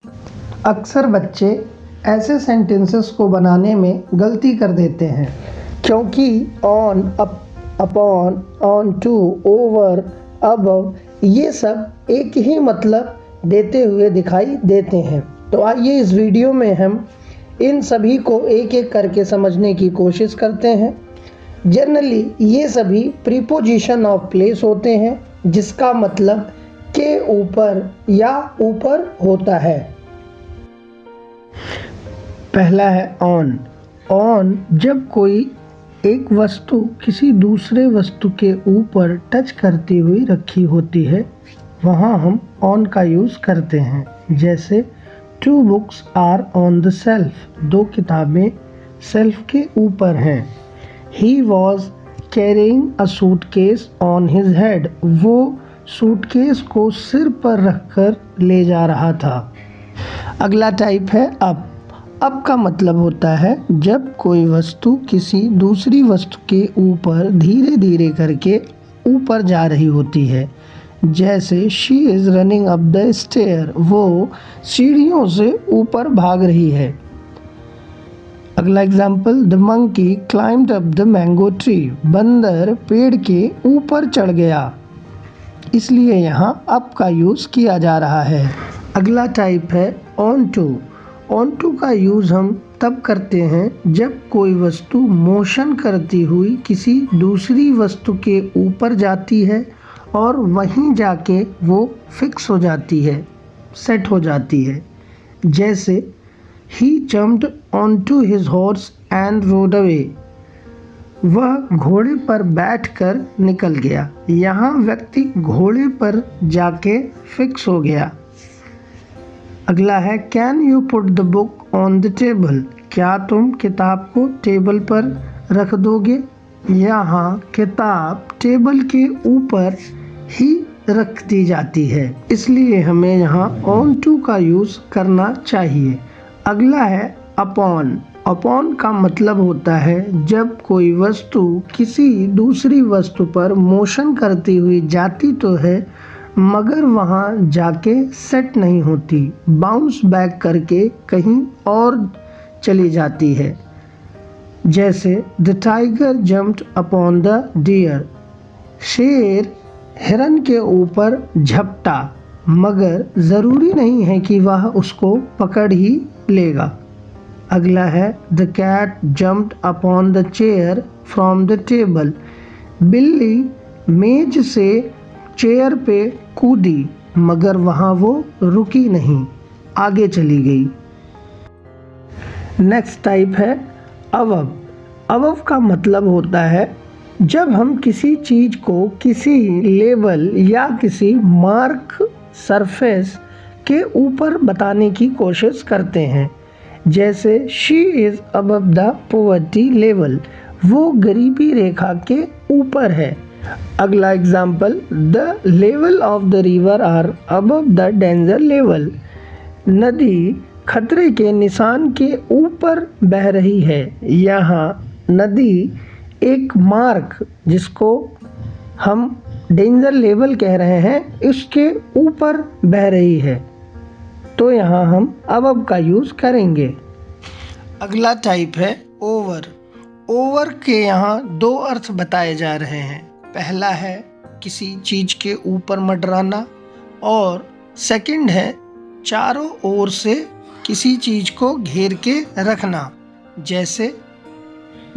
अक्सर बच्चे ऐसे सेंटेंसेस को बनाने में गलती कर देते हैं क्योंकि on, upon, onto, over, above ये सब एक ही मतलब देते हुए दिखाई देते हैं। तो आइए इस वीडियो में हम इन सभी को एक एक करके समझने की कोशिश करते हैं। जनरली ये सभी प्रीपोजिशन ऑफ प्लेस होते हैं जिसका मतलब के ऊपर या ऊपर होता है। पहला है ऑन। ऑन जब कोई एक वस्तु किसी दूसरे वस्तु के ऊपर टच करती हुई रखी होती है वहाँ हम ऑन का यूज़ करते हैं। जैसे 2 books are on the shelf, 2 किताबें सेल्फ के ऊपर हैं। He was carrying a suitcase on his head, वो सूटकेस को सिर पर रखकर ले जा रहा था। अगला टाइप है अप। अप का मतलब होता है जब कोई वस्तु किसी दूसरी वस्तु के ऊपर धीरे धीरे करके ऊपर जा रही होती है। जैसे she is running up the stair, वो सीढ़ियों से ऊपर भाग रही है। अगला example, the monkey climbed up the mango tree, बंदर पेड़ के ऊपर चढ़ गया, इसलिए यहाँ अप का यूज़ किया जा रहा है। अगला टाइप है ऑन टू। ऑन टू का यूज़ हम तब करते हैं जब कोई वस्तु मोशन करती हुई किसी दूसरी वस्तु के ऊपर जाती है और वहीं जाके वो फिक्स हो जाती है, सेट हो जाती है। जैसे ही jumped on to his horse and rode away, वह घोड़े पर बैठकर निकल गया। यहाँ व्यक्ति घोड़े पर जाके फिक्स हो गया। अगला है can you put the book on the table, क्या तुम किताब को टेबल पर रख दोगे। यहाँ किताब टेबल के ऊपर ही रख दी जाती है, इसलिए हमें यहाँ ऑन टू का यूज़ करना चाहिए। अगला है अपॉन। अपॉन का मतलब होता है जब कोई वस्तु किसी दूसरी वस्तु पर मोशन करती हुई जाती तो है मगर वहाँ जाके सेट नहीं होती, बाउंस बैक करके कहीं और चली जाती है। जैसे the tiger jumped upon the deer, शेर हिरन के ऊपर झपटा मगर ज़रूरी नहीं है कि वह उसको पकड़ ही लेगा। अगला है the cat jumped upon the chair from the table, बिल्ली मेज से चेयर पे कूदी मगर वहाँ वो रुकी नहीं, आगे चली गई। नेक्स्ट टाइप है अबव। अबव का मतलब होता है जब हम किसी चीज़ को किसी लेवल या किसी मार्क सरफेस के ऊपर बताने की कोशिश करते हैं। जैसे she is above the poverty level, वो गरीबी रेखा के ऊपर है। अगला example, the level of the river are above the danger level, नदी खतरे के निशान के ऊपर बह रही है। यहाँ नदी एक मार्क जिसको हम डेंजर लेवल कह रहे हैं इसके ऊपर बह रही है, तो यहाँ हम अबव का यूज़ करेंगे। अगला टाइप है ओवर। ओवर के यहाँ 2 अर्थ बताए जा रहे हैं। पहला है किसी चीज़ के ऊपर मंडराना और सेकंड है चारों ओर से किसी चीज़ को घेर के रखना। जैसे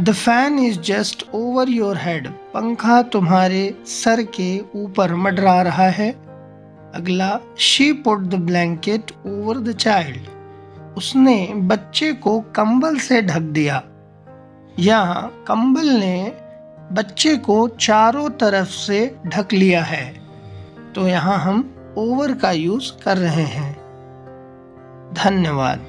the fan is just over your head, पंखा तुम्हारे सर के ऊपर मंडरा रहा है। अगला she put the blanket over the child, उसने बच्चे को कंबल से ढक दिया। यहाँ कंबल ने बच्चे को चारों तरफ से ढक लिया है, तो यहाँ हम ओवर का यूज़ कर रहे हैं। धन्यवाद।